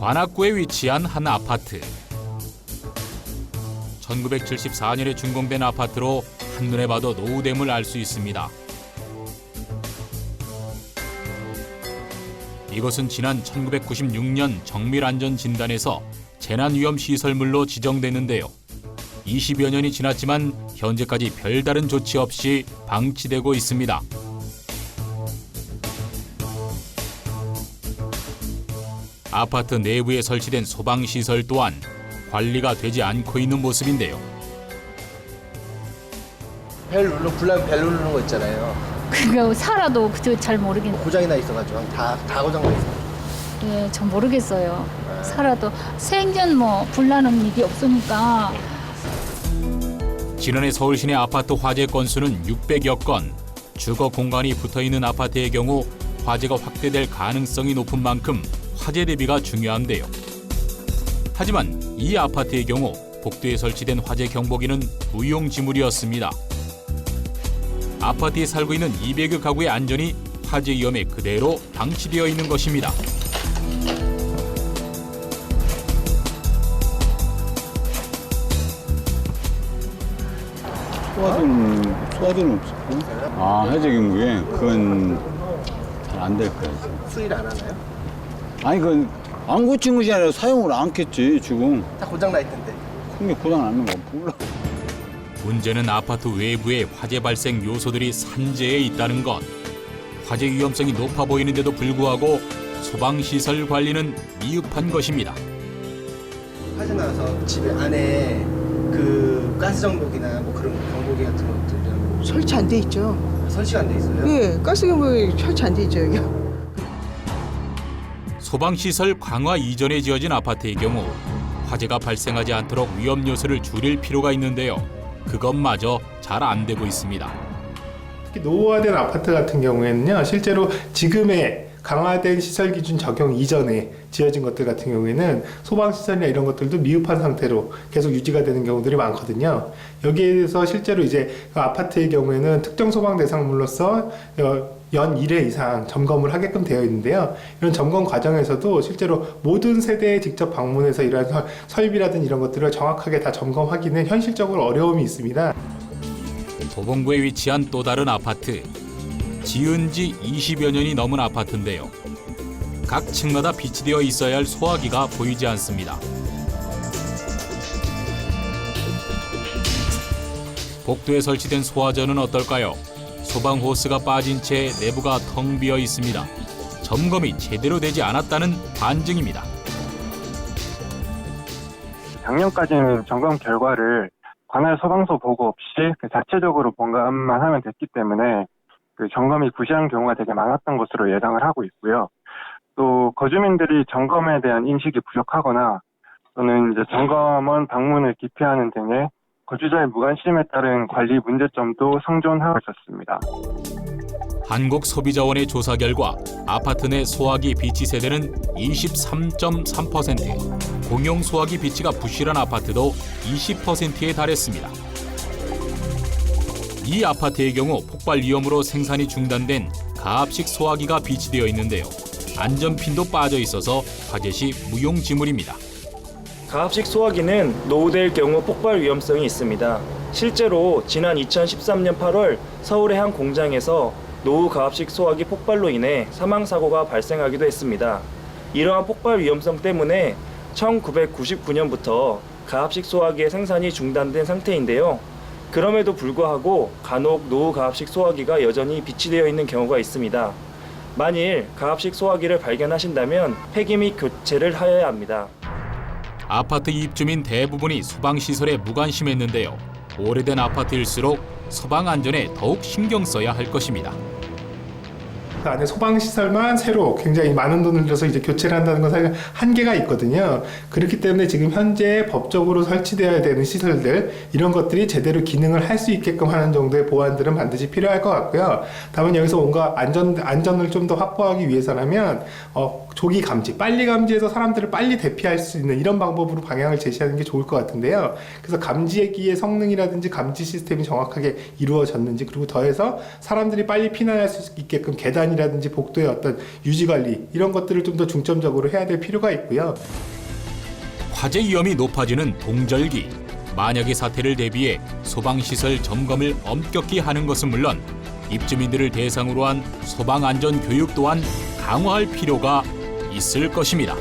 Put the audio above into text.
관악구에 위치한 한 아파트. 1974년에 준공된 아파트로 한눈에 봐도 노후됨을 알 수 있습니다. 이것은 지난 1996년 정밀안전진단에서 재난위험시설물로 지정됐는데요. 20여 년이 지났지만 현재까지 별다른 조치 없이 방치되고 있습니다. 아파트 내부에 설치된 소방시설 또한 관리가 되지 않고 있는 모습인데요. 벨 누르 불나면 벨 누르는 거 있잖아요. 그거 살아도 잘 모르겠네. 고장이 나 있어가지고 다 고장 나 있어요. 예, 전 모르겠어요. 살아도 생전 불나는 일이 없으니까. 지난해 서울 시내 아파트 화재 건수는 600여 건. 주거 공간이 붙어있는 아파트의 경우 화재가 확대될 가능성이 높은 만큼 화재 대비가 중요한데요. 하지만 이 아파트의 경우 복도에 설치된 화재 경보기는 무용지물이었습니다. 아파트에 살고 있는 200여 가구의 안전이 화재 위험에 그대로 방치되어 있는 것입니다. 소화제는 없었고. 해제 경보에 그건 잘 안 될 거야. 수리를 안 하나요? 아니 그 안 고친 것이 아니라 사용을 안 했겠지 지금. 다 고장 나 있던데. 큰 게 고장 나면 몰라. 문제는 아파트 외부에 화재 발생 요소들이 산재해 있다는 것. 화재 위험성이 높아 보이는데도 불구하고 소방시설 관리는 미흡한 것입니다. 화재 나서 집에 안에 그 가스 정보기나 그런 경보기 같은 것들이랑 설치 안 돼 있죠. 설치가 안 돼 있어요? 예, 가스 경보기 설치 안 돼 있죠, 여기. 소방시설 강화 이전에 지어진 아파트의 경우 화재가 발생하지 않도록 위험 요소를 줄일 필요가 있는데요. 그것마저 잘 안 되고 있습니다. 특히 노후화된 아파트 같은 경우에는요, 실제로 지금의 강화된 시설 기준 적용 이전에 지어진 것들 같은 경우에는 소방시설이나 이런 것들도 미흡한 상태로 계속 유지가 되는 경우들이 많거든요. 여기에 대해서 실제로 이제 그 아파트의 경우에는 특정 소방 대상물로서 연 1회 이상 점검을 하게끔 되어 있는데요. 이런 점검 과정에서도 실제로 모든 세대에 직접 방문해서 이러한 설비라든지 이런 것들을 정확하게 다 점검하기는 현실적으로 어려움이 있습니다. 도봉구에 위치한 또 다른 아파트. 지은 지 20여 년이 넘은 아파트인데요. 각 층마다 비치되어 있어야 할 소화기가 보이지 않습니다. 복도에 설치된 소화전은 어떨까요? 소방 호스가 빠진 채 내부가 텅 비어 있습니다. 점검이 제대로 되지 않았다는 반증입니다. 작년까지는 점검 결과를 관할 소방서 보고 없이 자체적으로 본감만 하면 됐기 때문에 그 점검이 부실한 경우가 되게 많았던 것으로 예상을 하고 있고요. 또 거주민들이 점검에 대한 인식이 부족하거나 또는 이제 점검원 방문을 기피하는 등의 거주자의 무관심에 따른 관리 문제점도 상존하고 있었습니다. 한국소비자원의 조사 결과 아파트 내 소화기 비치 세대는 23.3%, 공용 소화기 비치가 부실한 아파트도 20%에 달했습니다. 이 아파트의 경우 폭발 위험으로 생산이 중단된 가압식 소화기가 비치되어 있는데요. 안전핀도 빠져 있어서 화재 시 무용지물입니다. 가압식 소화기는 노후될 경우 폭발 위험성이 있습니다. 실제로 지난 2013년 8월 서울의 한 공장에서 노후 가압식 소화기 폭발로 인해 사망사고가 발생하기도 했습니다. 이러한 폭발 위험성 때문에 1999년부터 가압식 소화기의 생산이 중단된 상태인데요. 그럼에도 불구하고 간혹 노후 가압식 소화기가 여전히 비치되어 있는 경우가 있습니다. 만일 가압식 소화기를 발견하신다면 폐기 및 교체를 하여야 합니다. 아파트 입주민 대부분이 소방시설에 무관심했는데요. 오래된 아파트일수록 소방 안전에 더욱 신경 써야 할 것입니다. 그 안에 소방시설만 새로 굉장히 많은 돈을 들여서 이제 교체를 한다는 건 사실 한계가 있거든요. 그렇기 때문에 지금 현재 법적으로 설치되어야 되는 시설들, 이런 것들이 제대로 기능을 할 수 있게끔 하는 정도의 보완들은 반드시 필요할 것 같고요. 다만 여기서 뭔가 안전을 좀 더 확보하기 위해서라면 조기 감지, 빨리 감지해서 사람들을 빨리 대피할 수 있는 이런 방법으로 방향을 제시하는 게 좋을 것 같은데요. 그래서 감지기의 성능이라든지 감지 시스템이 정확하게 이루어졌는지, 그리고 더해서 사람들이 빨리 피난할 수 있게끔 계단이 계단이라든지 복도의 어떤 유지 관리 이런 것들을 좀 더 중점적으로 해야 될 필요가 있고요. 화재 위험이 높아지는 동절기. 만약의 사태를 대비해 소방시설 점검을 엄격히 하는 것은 물론 입주민들을 대상으로 한 소방안전 교육 또한 강화할 필요가 있을 것입니다.